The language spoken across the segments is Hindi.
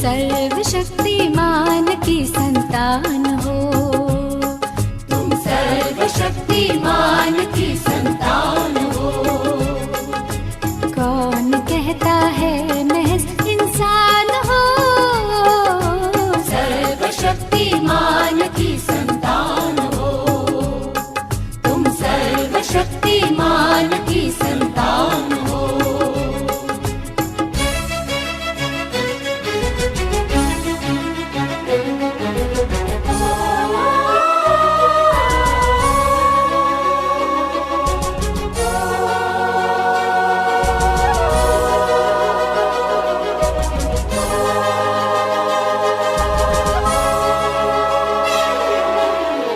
सर्वशक्तिमान की संतान हो, तुम सर्वशक्तिमान की संतान हो। कौन कहता है महज इंसान हो, सर्वशक्तिमान की संतान हो। तुम सर्वशक्तिमान की संतान हो।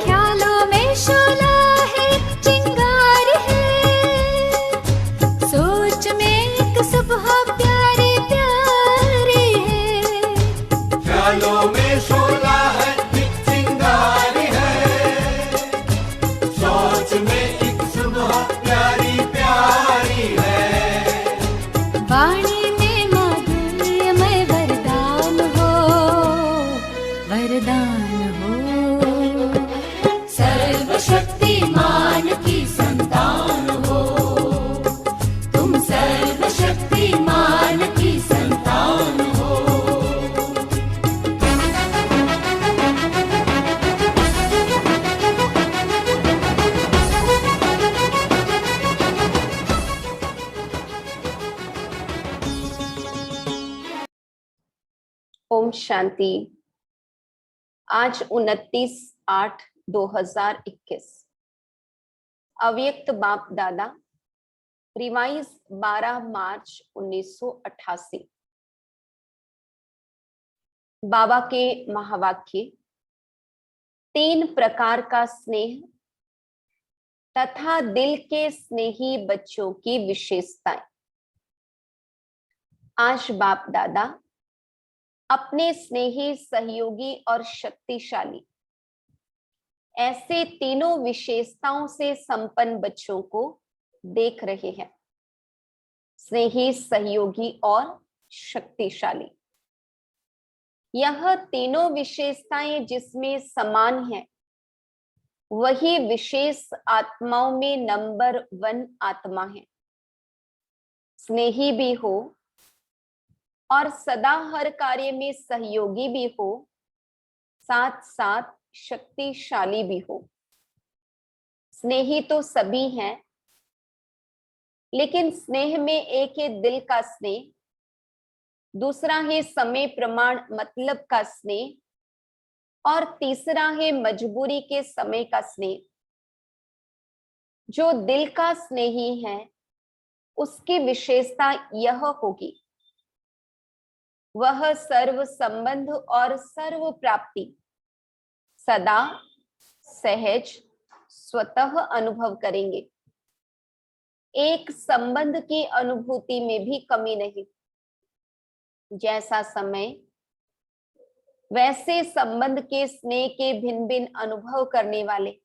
ख्यालों में शोला है, चिंगार है, सोच में एक सुबह प्यारी प्यारी है। ख्यालों में शोला है, एक चिंगार है, सोच में एक सुबह प्यारी प्यारी है। वाणी में माधुर्यमय वरदान हो, वरदान हो। सर्वशक्तिमान की संतान हो, तुम सर्वशक्तिमान की संतान हो। ओम शांति। आज 29/8/2021 अव्यक्त बाप दादा रिवाइज 12 मार्च 1988। बाबा के महावाक्य, 3 प्रकार का स्नेह तथा दिल के स्नेही बच्चों की विशेषताएं। आज बाप दादा अपने स्नेही, सहयोगी और शक्तिशाली ऐसे तीनों विशेषताओं से संपन्न बच्चों को देख रहे हैं। स्नेही, सहयोगी और शक्तिशाली, यह तीनों विशेषताएं जिसमें समान हैं, वही विशेष आत्माओं में नंबर 1 आत्मा है। स्नेही भी हो और सदा हर कार्य में सहयोगी भी हो, साथ साथ शक्तिशाली भी हो। स्नेही तो सभी हैं, लेकिन स्नेह में एक है दिल का स्नेह, दूसरा है समय प्रमाण मतलब का स्नेह और तीसरा है मजबूरी के समय का स्नेह। जो दिल का स्नेही है उसकी विशेषता यह होगी, वह सर्व संबंध और सर्व प्राप्ति सदा सहज स्वतः अनुभव करेंगे। एक संबंध की अनुभूति में भी कमी नहीं। जैसा समय वैसे संबंध के स्नेह के भिन्न भिन्न अनुभव करने वाले,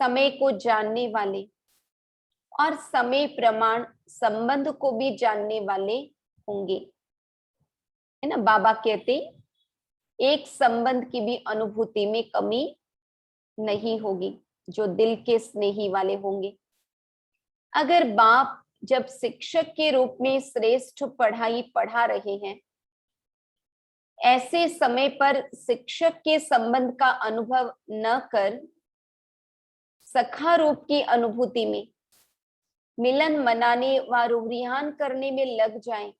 समय को जानने वाले और समय प्रमाण संबंध को भी जानने वाले होंगे, है ना। बाबा कहते एक संबंध की भी अनुभूति में कमी नहीं होगी जो दिल के स्नेही वाले होंगे। अगर बाप जब शिक्षक के रूप में श्रेष्ठ पढ़ाई पढ़ा रहे हैं, ऐसे समय पर शिक्षक के संबंध का अनुभव न कर सखा रूप की अनुभूति में मिलन मनाने व रूहान करने में लग जाएं,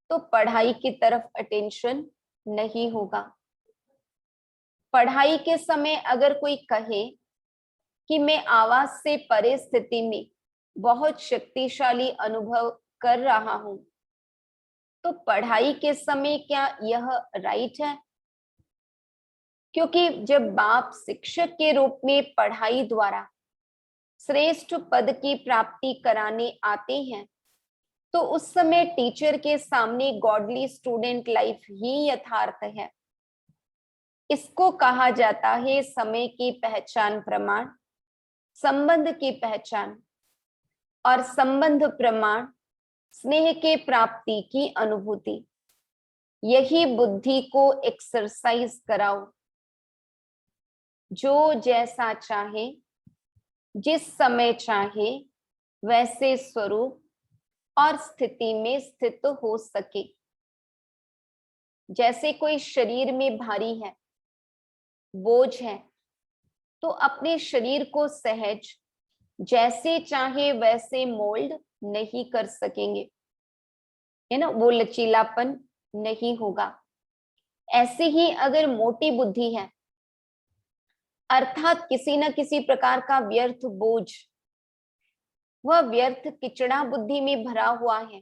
तो पढ़ाई की तरफ अटेंशन नहीं होगा। पढ़ाई के समय अगर कोई कहे कि मैं आवाज से परे स्थिति में बहुत शक्तिशाली अनुभव कर रहा हूं, तो पढ़ाई के समय क्या यह राइट है? क्योंकि जब बाप शिक्षक के रूप में पढ़ाई द्वारा श्रेष्ठ पद की प्राप्ति कराने आते हैं, तो उस समय टीचर के सामने गॉडली स्टूडेंट लाइफ ही यथार्थ है। इसको कहा जाता है समय की पहचान प्रमाण, संबंध की पहचान और संबंध प्रमाण स्नेह के प्राप्ति की अनुभूति, यही बुद्धि को एक्सरसाइज कराओ। जो जैसा चाहे, जिस समय चाहे, वैसे स्वरूप और स्थिति में स्थित हो सके। जैसे कोई शरीर में भारी है, बोझ है, तो अपने शरीर को सहज जैसे चाहे वैसे मोल्ड नहीं कर सकेंगे, है ना, वो लचीलापन नहीं होगा। ऐसे ही अगर मोटी बुद्धि है, अर्थात किसी न किसी प्रकार का व्यर्थ बोझ, वह व्यर्थ किचड़ा बुद्धि में भरा हुआ है,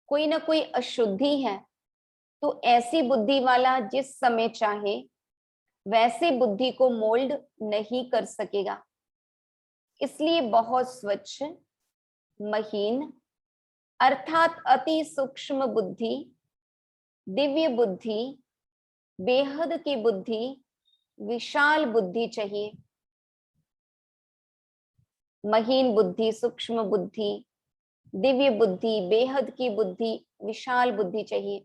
कोई ना कोई अशुद्धि है, तो ऐसी बुद्धि वाला जिस समय चाहे वैसे बुद्धि को मोल्ड नहीं कर सकेगा। इसलिए बहुत स्वच्छ, महीन, अर्थात अति सूक्ष्म बुद्धि, दिव्य बुद्धि, बेहद की बुद्धि, विशाल बुद्धि चाहिए। महीन बुद्धि, सूक्ष्म बुद्धि, दिव्य बुद्धि, बेहद की बुद्धि, विशाल बुद्धि चाहिए।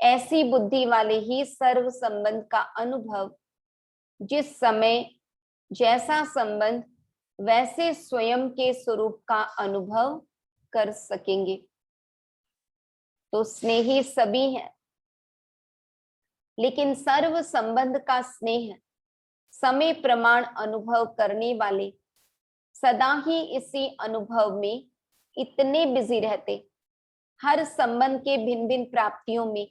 ऐसी बुद्धि वाले ही सर्व संबंध का अनुभव, जिस समय जैसा संबंध वैसे स्वयं के स्वरूप का अनुभव कर सकेंगे। तो स्नेही सभी हैं, लेकिन सर्व संबंध का स्नेह समय प्रमाण अनुभव करने वाले सदा ही इसी अनुभव में इतने बिजी रहते, हर संबंध के भिन्न भिन्न प्राप्तियों में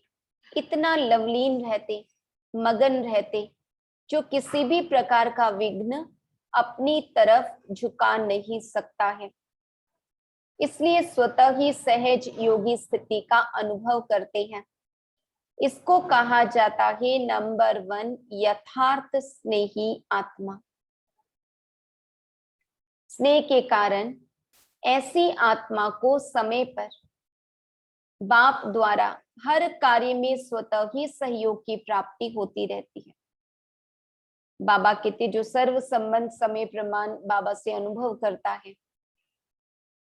इतना लवलीन रहते, मगन रहते, जो किसी भी प्रकार का विघ्न अपनी तरफ झुका नहीं सकता है। इसलिए स्वतः ही सहज योगी स्थिति का अनुभव करते हैं। इसको कहा जाता है नंबर 1 यथार्थ स्नेही आत्मा। स्नेह के कारण ऐसी आत्मा को समय पर बाप द्वारा हर कार्य में स्वतः ही सहयोग की प्राप्ति होती रहती है। बाबा कहते जो सर्व संबंध समय प्रमाण बाबा से अनुभव करता है,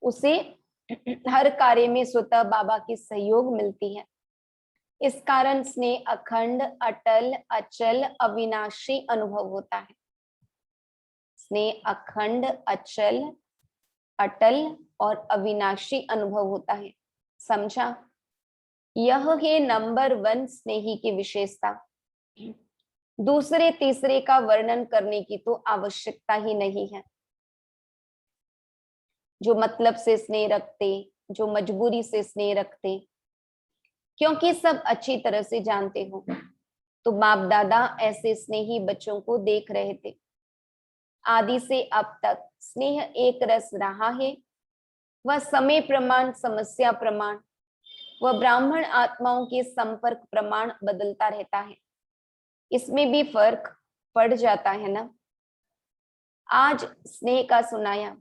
उसे हर कार्य में स्वतः बाबा की सहयोग मिलती है। इस कारण स्नेह अखंड, अटल, अचल, अविनाशी अनुभव होता है। स्नेह अखंड, अचल, अटल और अविनाशी अनुभव होता है। समझा? यह है नंबर 1 स्नेही की विशेषता। दूसरे तीसरे का वर्णन करने की तो आवश्यकता ही नहीं है। जो मतलब से स्नेह रखते, जो मजबूरी से स्नेह रखते, क्योंकि सब अच्छी तरह से जानते हो, तो बाप दादा ऐसे स्नेही बच्चों को देख रहे थे। आदि से अब तक स्नेह एक रस रहा है। वह समय प्रमाण, समस्या प्रमाण, वह ब्राह्मण आत्माओं के संपर्क प्रमाण बदलता रहता है। इसमें भी फर्क पड़ जाता है ना। आज स्नेह का सुनाया,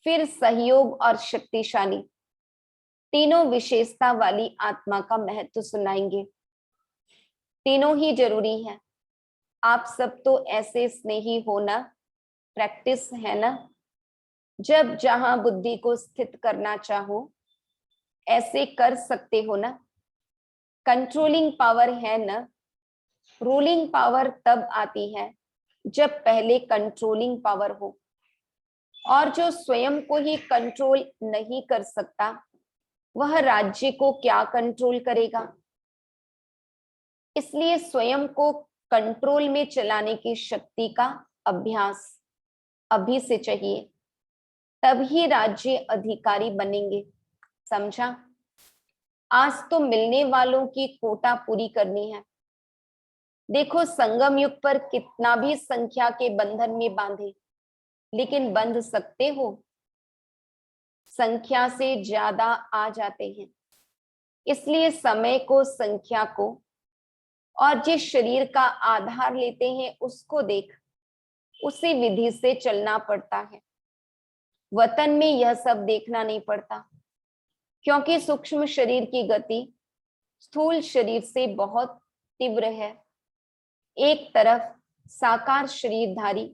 फिर सहयोग और शक्तिशाली, तीनों विशेषता वाली आत्मा का महत्व सुनाएंगे। तीनों ही जरूरी है। आप सब तो ऐसे स्नेही होना प्रैक्टिस है ना। जब जहां बुद्धि को स्थित करना चाहो ऐसे कर सकते हो ना। कंट्रोलिंग पावर है ना। रूलिंग पावर तब आती है जब पहले कंट्रोलिंग पावर हो। और जो स्वयं को ही कंट्रोल नहीं कर सकता, वह राज्य को क्या कंट्रोल करेगा। इसलिए स्वयं को कंट्रोल में चलाने की शक्ति का अभ्यास अभी से चाहिए, तभी राज्य अधिकारी बनेंगे। समझा? आज तो मिलने वालों की कोटा पूरी करनी है। देखो संगम युग पर कितना भी संख्या के बंधन में बांधे, लेकिन बंध सकते हो? संख्या से ज्यादा आ जाते हैं। इसलिए समय को, संख्या को और जिस शरीर का आधार लेते हैं उसको देख उसी विधि से चलना पड़ता है। वतन में यह सब देखना नहीं पड़ता, क्योंकि सूक्ष्म शरीर की गति स्थूल शरीर से बहुत तीव्र है। एक तरफ साकार शरीरधारी,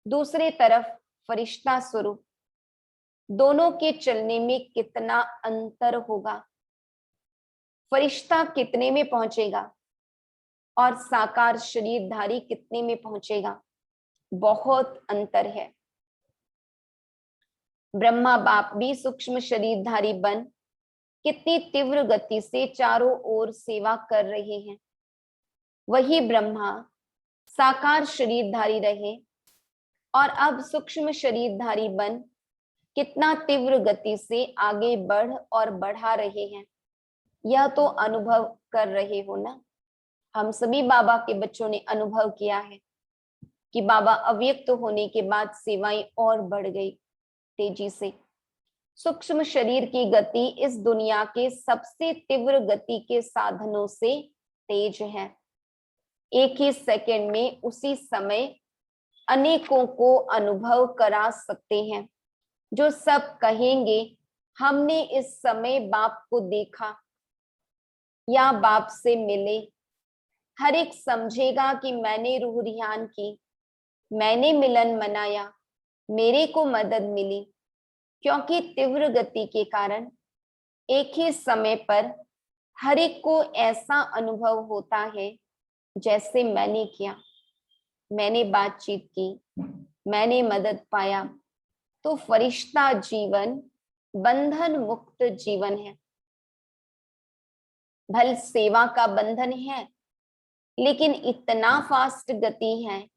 दूसरे तरफ फरिश्ता स्वरूप, दोनों के चलने में कितना अंतर होगा, फरिश्ता कितने में पहुंचेगा और साकार शरीरधारी कितने में पहुंचेगा, बहुत अंतर है। ब्रह्मा बाप भी सूक्ष्म शरीरधारी बन कितनी तीव्र गति से चारों ओर सेवा कर रहे हैं, वही ब्रह्मा साकार शरीरधारी रहे और अब सूक्ष्म शरीरधारी बन कितना तीव्र गति से आगे बढ़ और बढ़ा रहे हैं। यह तो अनुभव कर रहे हो ना। हम सभी बाबा के बच्चों ने अनुभव किया है कि बाबा अव्यक्त होने के बाद सेवाएं और बढ़ गई तेजी से। सूक्ष्म शरीर की गति इस दुनिया के सबसे तीव्र गति के साधनों से तेज है। एक ही सेकंड में उसी समय अनेकों को अनुभव करा सकते हैं, जो सब कहेंगे हमने इस समय बाप को देखा या बाप से मिले। हर एक समझेगा कि मैंने रूह रियान की, मैंने मिलन मनाया, मेरे को मदद मिली, क्योंकि तीव्र गति के कारण एक ही समय पर हर एक को ऐसा अनुभव होता है जैसे मैंने किया, मैंने बातचीत की, मैंने मदद पाया। तो फरिश्ता जीवन बंधन मुक्त जीवन है। भल सेवा का बंधन है, लेकिन इतना फास्ट गति है,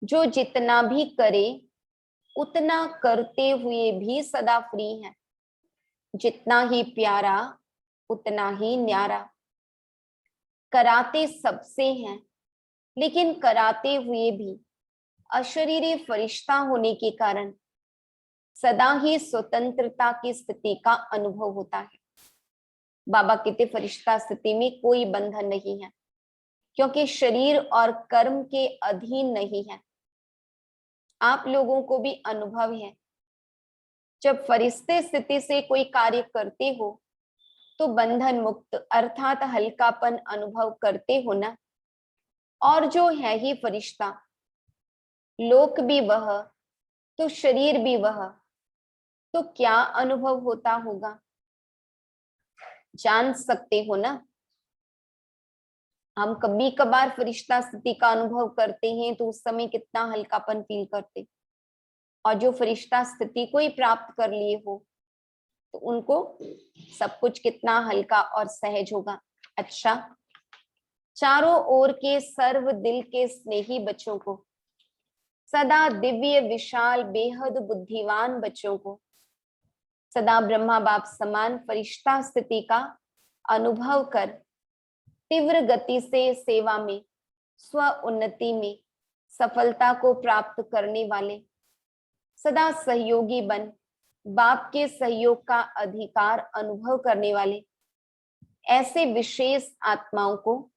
जो जितना भी करे उतना करते हुए भी सदा फ्री है। जितना ही प्यारा उतना ही न्यारा। कराते सबसे हैं, लेकिन कराते हुए भी अशरीरी फरिश्ता होने के कारण सदा ही स्वतंत्रता की स्थिति का अनुभव होता है। बाबा कहते फरिश्ता स्थिति में कोई बंधन नहीं है, क्योंकि शरीर और कर्म के अधीन नहीं है। आप लोगों को भी अनुभव है, जब फरिश्ते स्थिति से कोई कार्य करते हो तो बंधन मुक्त अर्थात हल्कापन अनुभव करते हो ना। और जो है ही फरिश्ता, लोक भी वह तो शरीर भी वह, तो क्या अनुभव होता होगा, जान सकते हो ना। हम कभी कभार फरिश्ता स्थिति का अनुभव करते हैं तो उस समय कितना हल्कापन फील करते, और जो फरिश्ता स्थिति को ही प्राप्त कर लिए हो तो उनको सब कुछ कितना हल्का और सहज होगा। अच्छा, चारों ओर के सर्व दिल के स्नेही बच्चों को, सदा दिव्य विशाल बेहद बुद्धिमान बच्चों को, सदा ब्रह्मा बाप समान फरिश्ता स्थिति का अनुभव कर तीव्र गति से सेवा में, स्व उन्नति में सफलता को प्राप्त करने वाले, सदा सहयोगी बन बाप के सहयोग का अधिकार अनुभव करने वाले ऐसे विशेष आत्माओं को,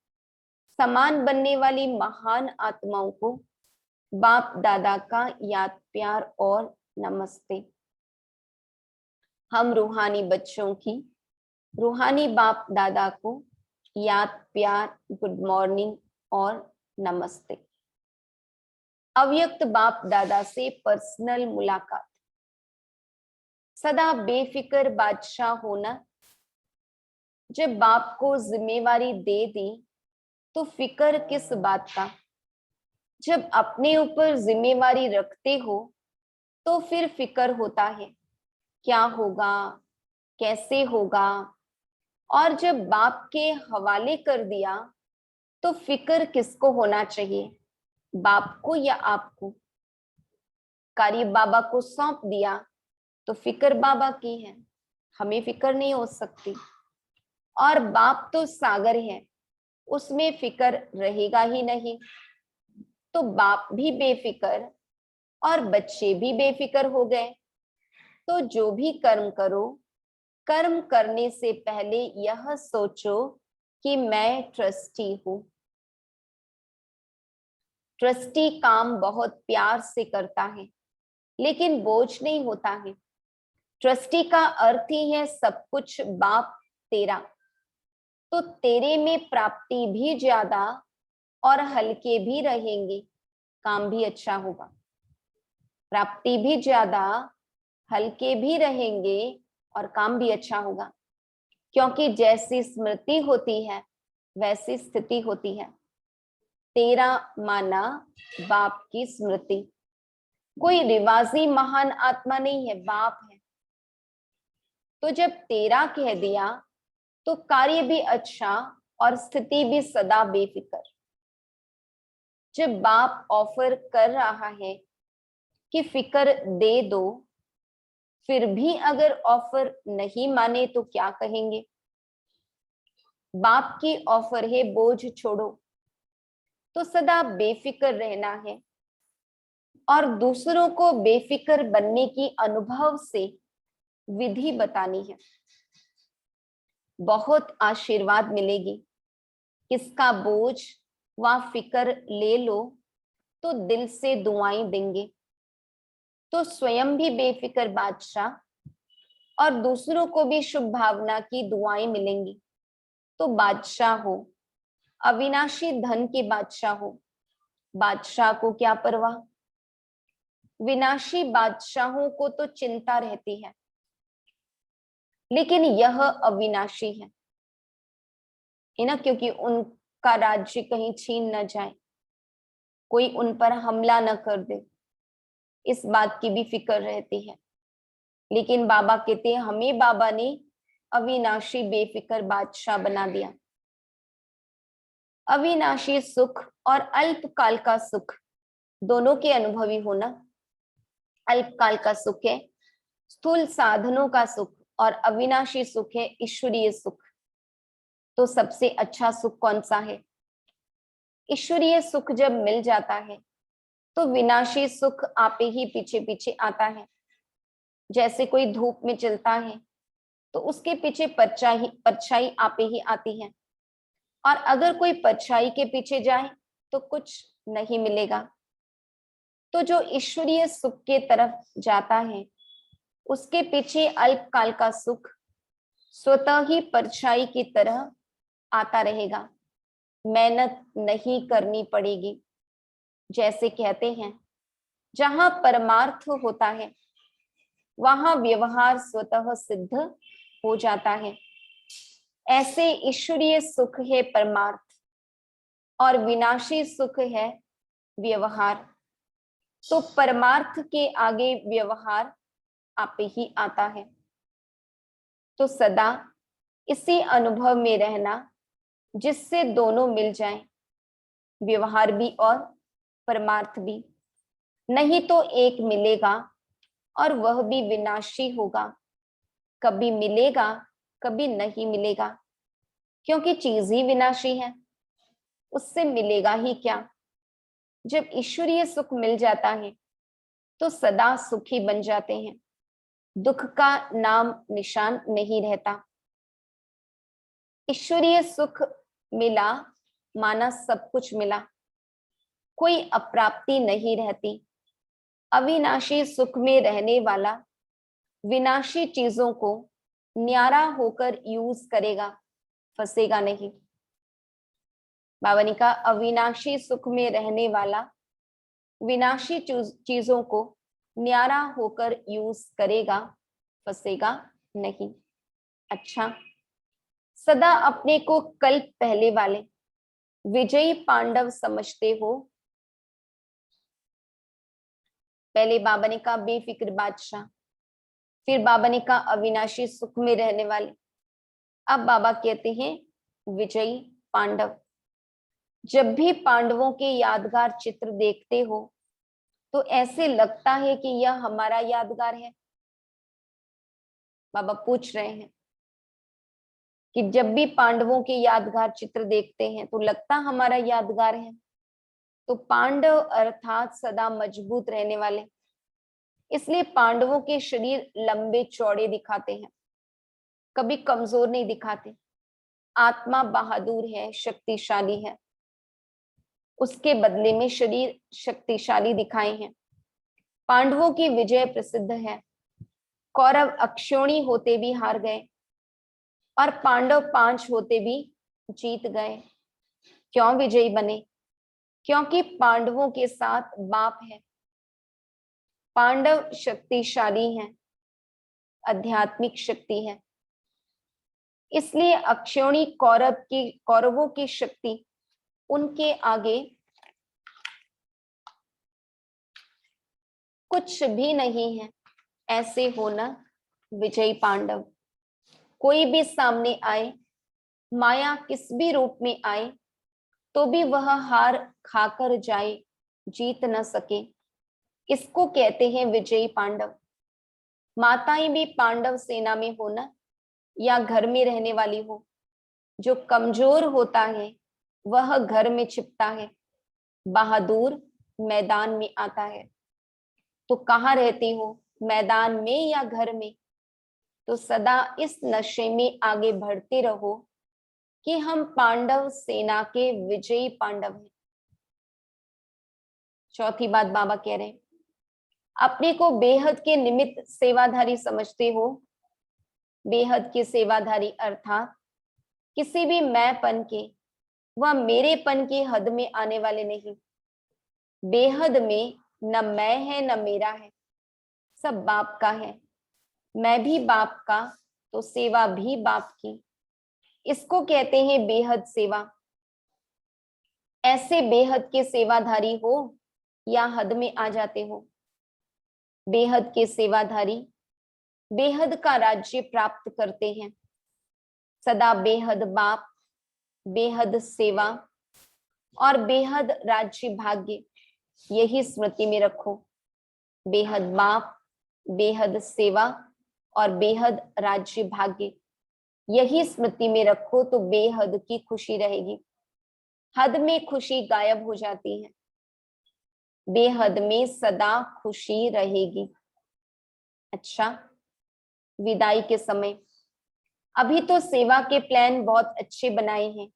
समान बनने वाली महान आत्माओं को बाप दादा का याद प्यार और नमस्ते। हम रूहानी बच्चों की रूहानी बाप दादा को याद प्यार, गुड मॉर्निंग और नमस्ते। अव्यक्त बाप दादा से पर्सनल मुलाकात। सदा बेफिक्र बादशाह होना। जब बाप को जिम्मेवारी दे दी तो फिक्र किस बात का। जब अपने ऊपर जिम्मेवारी रखते हो तो फिर फिक्र होता है, क्या होगा, कैसे होगा। और जब बाप के हवाले कर दिया तो फिक्र किसको होना चाहिए, बाप को या आपको। कार्य बाबा को सौंप दिया तो फिक्र बाबा की है, हमें फिक्र नहीं हो सकती। और बाप तो सागर है, उसमें फिक्र रहेगा ही नहीं। तो बाप भी बेफिक्र और बच्चे भी बेफिक्र हो गए। तो जो भी कर्म करो, कर्म करने से पहले यह सोचो कि मैं ट्रस्टी हूं। ट्रस्टी काम बहुत प्यार से करता है, लेकिन बोझ नहीं होता है। ट्रस्टी का अर्थ ही है सब कुछ बाप तेरा, तो तेरे में प्राप्ति भी ज्यादा और हल्के भी रहेंगे, काम भी अच्छा होगा। प्राप्ति भी ज्यादा, हल्के भी रहेंगे और काम भी अच्छा होगा, क्योंकि जैसी स्मृति होती है वैसी स्थिति होती है। तेरा माना बाप की स्मृति, कोई रिवाजी महान आत्मा नहीं है, बाप है। तो जब तेरा कह दिया तो कार्य भी अच्छा और स्थिति भी सदा बेफिक्र। जब बाप ऑफर कर रहा है कि फिक्र दे दो, फिर भी अगर ऑफर नहीं माने तो क्या कहेंगे? बाप की ऑफर है बोझ छोड़ो, तो सदा बेफिक्र रहना है और दूसरों को बेफिक्र बनने की अनुभव से विधि बतानी है। बहुत आशीर्वाद मिलेगी। किसका बोझ व फिक्र ले लो तो दिल से दुआएं देंगे, तो स्वयं भी बेफिक्र बादशाह और दूसरों को भी शुभ भावना की दुआएं मिलेंगी। तो बादशाह हो, अविनाशी धन के बादशाह हो, बादशाह को क्या परवाह। विनाशी बादशाहों को तो चिंता रहती है, लेकिन यह अविनाशी है ना, क्योंकि उनका राज्य कहीं छीन न जाए, कोई उन पर हमला न कर दे, इस बात की भी फिक्र रहती है। लेकिन बाबा कहते हैं हमें बाबा ने अविनाशी बेफिक्र बादशाह बना दिया। अविनाशी सुख और अल्पकाल का सुख दोनों के अनुभवी होना। अल्पकाल का सुख है स्थूल साधनों का सुख और अविनाशी सुख है ईश्वरीय सुख। तो सबसे अच्छा सुख कौन सा है? ईश्वरीय सुख जब मिल जाता है तो विनाशी सुख आपे ही पीछे पीछे आता है। जैसे कोई धूप में चलता है तो उसके पीछे परछाई आपे ही आती है, और अगर कोई परछाई के पीछे जाए तो कुछ नहीं मिलेगा। तो जो ईश्वरीय सुख के तरफ जाता है उसके पीछे अल्पकाल का सुख स्वतः ही परछाई की तरह आता रहेगा, मेहनत नहीं करनी पड़ेगी। जैसे कहते हैं जहां परमार्थ होता है वहां व्यवहार स्वतः सिद्ध हो जाता है। ऐसे ईश्वरीय सुख है परमार्थ और विनाशी सुख है व्यवहार। तो परमार्थ के आगे व्यवहार आप ही आता है। तो सदा इसी अनुभव में रहना जिससे दोनों मिल जाएं, व्यवहार भी और परमार्थ भी। नहीं तो एक मिलेगा और वह भी विनाशी होगा, कभी मिलेगा कभी नहीं मिलेगा, क्योंकि चीज ही विनाशी है, उससे मिलेगा ही क्या। जब ईश्वरीय सुख मिल जाता है तो सदा सुखी बन जाते हैं, दुख का नाम निशान नहीं रहता। ईश्वरीय सुख मिला माना सब कुछ मिला, कोई अप्राप्ति नहीं रहती। अविनाशी सुख में रहने वाला विनाशी चीजों को न्यारा होकर यूज करेगा, फंसेगा नहीं। बाबा ने कहा अविनाशी सुख में रहने वाला विनाशी चीजों को न्यारा होकर यूज करेगा, फंसेगा नहीं। अच्छा, सदा अपने को कल्प पहले वाले विजयी पांडव समझते हो। पहले बाबा ने कहा बेफिक्र बादशाह, फिर बाबा ने कहा अविनाशी सुख में रहने वाले, अब बाबा कहते हैं विजयी पांडव। जब भी पांडवों के यादगार चित्र देखते हो तो ऐसे लगता है कि यह हमारा यादगार है। बाबा पूछ रहे हैं कि जब भी पांडवों के यादगार चित्र देखते हैं तो लगता हमारा यादगार है। तो पांडव अर्थात सदा मजबूत रहने वाले, इसलिए पांडवों के शरीर लंबे चौड़े दिखाते हैं, कभी कमजोर नहीं दिखाते। आत्मा बहादुर है, शक्तिशाली है, उसके बदले में शरीर शक्तिशाली दिखाए हैं। पांडवों की विजय प्रसिद्ध है। कौरव अक्षौणी होते भी हार गए और पांडव 5 होते भी जीत गए। क्यों विजयी बने? क्योंकि पांडवों के साथ बाप है, पांडव शक्तिशाली हैं, आध्यात्मिक शक्ति है। इसलिए अक्षौणी कौरवों की शक्ति उनके आगे कुछ भी नहीं है। ऐसे होना विजयी पांडव। कोई भी सामने आए, माया किस भी रूप में आए, तो भी वह हार खाकर जाए, जीत न सके। इसको कहते हैं विजयी पांडव। माताएं भी पांडव सेना में हो ना, या घर में रहने वाली हो, जो कमजोर होता है वह घर में छिपता है, बहादुर मैदान में आता है। तो कहाँ रहती हो, मैदान में या घर में? तो सदा इस नशे में आगे बढ़ते रहो कि हम पांडव सेना के विजयी पांडव हैं। चौथी बात बाबा कह रहे हैं, अपने को बेहद के निमित्त सेवाधारी समझते हो। बेहद के सेवाधारी अर्थात किसी भी मैंपन के व मेरेपन की हद में आने वाले नहीं। बेहद में न मैं है न मेरा है, सब बाप का है। मैं भी बाप का, तो सेवा भी बाप की। इसको कहते हैं बेहद सेवा। ऐसे बेहद के सेवाधारी हो या हद में आ जाते हो। बेहद के सेवाधारी बेहद का राज्य प्राप्त करते हैं। सदा बेहद बाप, बेहद सेवा और बेहद राज्य भाग्य, यही स्मृति में रखो। बेहद बाप, बेहद सेवा और बेहद राज्य भाग्य, यही स्मृति में रखो तो बेहद की खुशी रहेगी। हद में खुशी गायब हो जाती है, बेहद में सदा खुशी रहेगी। अच्छा, विदाई के समय अभी तो सेवा के प्लान बहुत अच्छे बनाए हैं।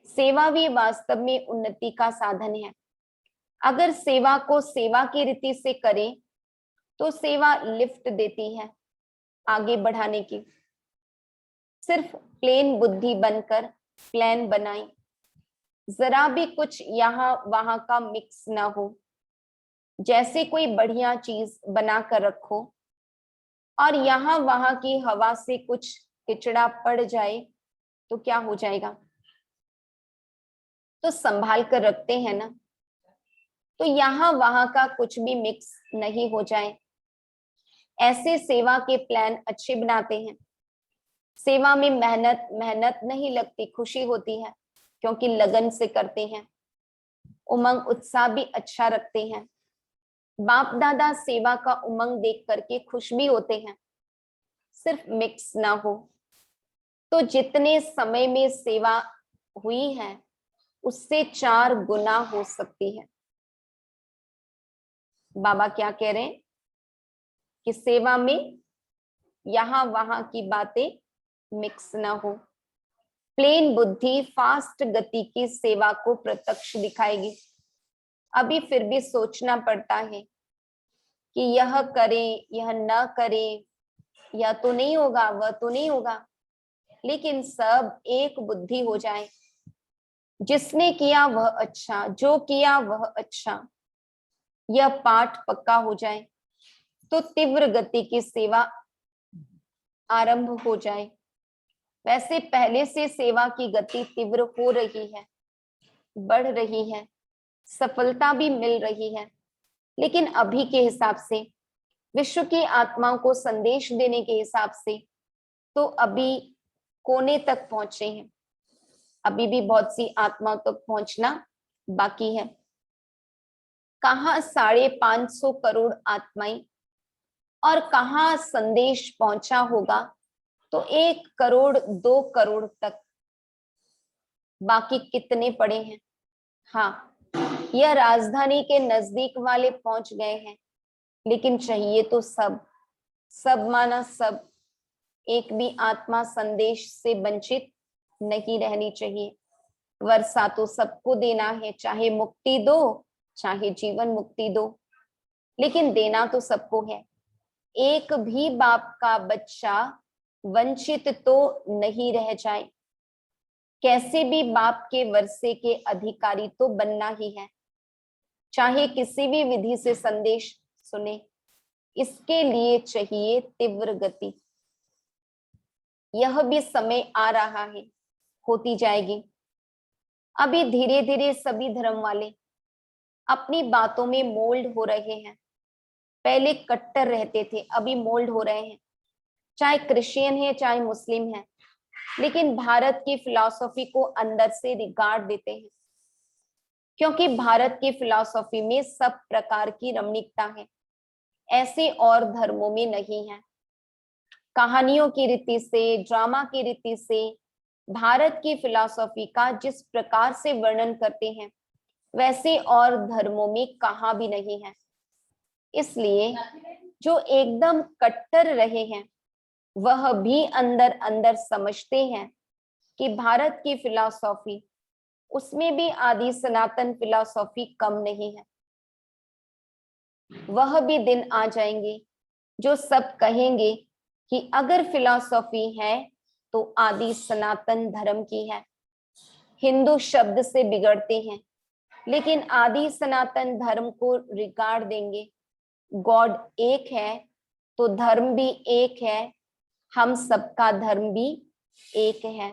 सेवा भी वास्तव में उन्नति का साधन है। अगर सेवा को सेवा की रीति से करें तो सेवा लिफ्ट देती है आगे बढ़ाने की। सिर्फ प्लेन बुद्धि बनकर प्लान बनाएं, जरा भी कुछ यहाँ वहां का मिक्स ना हो। जैसे कोई बढ़िया चीज बना कर रखो और यहाँ वहां की हवा से कुछ किचड़ा पड़ जाए तो क्या हो जाएगा? तो संभाल कर रखते हैं ना, तो यहाँ वहां का कुछ भी मिक्स नहीं हो जाए। ऐसे सेवा के प्लान अच्छे बनाते हैं। सेवा में मेहनत नहीं लगती, खुशी होती है क्योंकि लगन से करते हैं। उमंग उत्साह भी अच्छा रखते हैं। बाप दादा सेवा का उमंग देख करके खुश भी होते हैं। सिर्फ मिक्स ना हो। तो जितने समय में सेवा हुई है उससे 4 गुना हो सकती है। बाबा क्या कह रहे हैं कि सेवा में यहां वहां की बातें मिक्स ना हो। प्लेन बुद्धि फास्ट गति की सेवा को प्रत्यक्ष दिखाएगी। अभी फिर भी सोचना पड़ता है कि यह करें यह न करें, यह तो नहीं होगा वह तो नहीं होगा, लेकिन सब एक बुद्धि हो जाए। जिसने किया वह अच्छा, जो किया वह अच्छा, यह पाठ पक्का हो जाए तो तीव्र गति की सेवा आरंभ हो जाए। वैसे पहले से सेवा की गति तीव्र हो रही है, बढ़ रही है, सफलता भी मिल रही है। लेकिन अभी के हिसाब से, विश्व की आत्माओं को संदेश देने के हिसाब से, तो अभी कोने तक पहुंचे हैं। अभी भी बहुत सी आत्माओं तक पहुंचना बाकी है। कहाँ 550 करोड़ आत्माएं और कहाँ संदेश पहुंचा होगा तो 1 करोड़ 2 करोड़ तक। बाकी कितने पड़े हैं? हाँ, यह राजधानी के नजदीक वाले पहुंच गए हैं, लेकिन चाहिए तो सब माना सब। एक भी आत्मा संदेश से वंचित नहीं रहनी चाहिए। वर्षा तो सबको देना है, चाहे मुक्ति दो चाहे जीवन मुक्ति दो, लेकिन देना तो सबको है। एक भी बाप का बच्चा वंचित तो नहीं रह जाए। कैसे भी बाप के वर्षे के अधिकारी तो बनना ही है, चाहे किसी भी विधि से संदेश सुने। इसके लिए चाहिए तीव्र गति। यह भी समय आ रहा है, होती जाएगी। अभी धीरे धीरे सभी धर्म वाले अपनी बातों में मोल्ड हो रहे हैं। पहले कट्टर रहते थे, अभी मोल्ड हो रहे हैं, चाहे क्रिश्चियन है चाहे मुस्लिम है, लेकिन भारत की फिलॉसफी को अंदर से रिगार्ड देते हैं, क्योंकि भारत की फिलॉसफी में सब प्रकार की रमणीकता है, ऐसे और धर्मों में नहीं है। कहानियों की रीति से, ड्रामा की रीति से भारत की फिलॉसफी का जिस प्रकार से वर्णन करते हैं, वैसे और धर्मों में कहाँ भी नहीं है। इसलिए जो एकदम कट्टर रहे हैं, वह भी अंदर अंदर समझते हैं कि भारत की फिलॉसफी, उसमें भी आदि सनातन फिलॉसफी कम नहीं है। वह भी दिन आ जाएंगे जो सब कहेंगे कि अगर फिलॉसफी है तो आदि सनातन धर्म की है। हिंदू शब्द से बिगड़ते हैं, लेकिन आदि सनातन धर्म को रिगार्ड देंगे। गॉड एक है तो धर्म भी एक है, हम सबका धर्म भी एक है।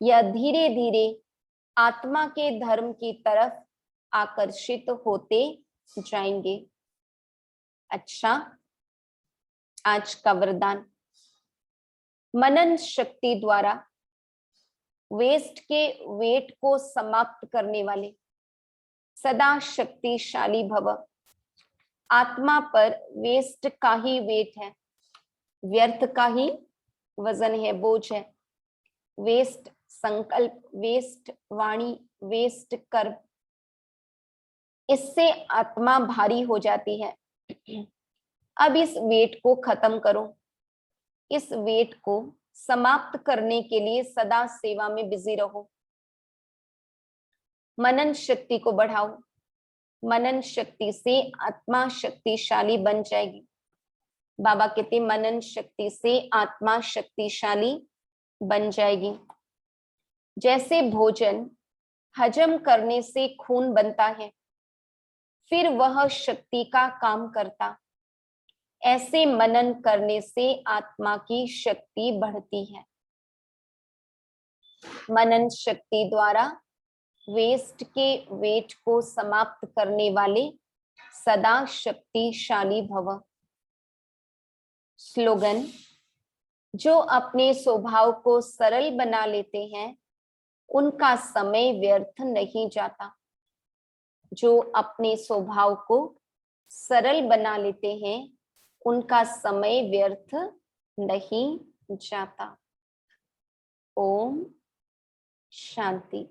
यह धीरे धीरे आत्मा के धर्म की तरफ आकर्षित होते जाएंगे। अच्छा, आज का वरदान, मनन शक्ति द्वारा वेस्ट के वेट को समाप्त करने वाले सदा शक्तिशाली भव। आत्मा पर वेस्ट का ही वेट है, व्यर्थ का ही वजन है, बोझ है। वेस्ट संकल्प, वेस्ट वाणी, वेस्ट कर्म, इससे आत्मा भारी हो जाती है। अब इस वेट को खत्म करो। इस वेट को समाप्त करने के लिए सदा सेवा में बिजी रहो। मनन शक्ति को बढ़ाओ। मनन शक्ति से आत्मा शक्तिशाली बन जाएगी। बाबा कहते मनन शक्ति से आत्मा शक्तिशाली बन जाएगी। जैसे भोजन हजम करने से खून बनता है, फिर वह शक्ति का काम करता, ऐसे मनन करने से आत्मा की शक्ति बढ़ती है। मनन शक्ति द्वारा वेस्ट के वेट को समाप्त करने वाले सदा शक्तिशाली भव। स्लोगन, जो अपने स्वभाव को सरल बना लेते हैं, उनका समय व्यर्थ नहीं जाता। जो अपने स्वभाव को सरल बना लेते हैं, उनका समय व्यर्थ नहीं जाता। ओम शांति।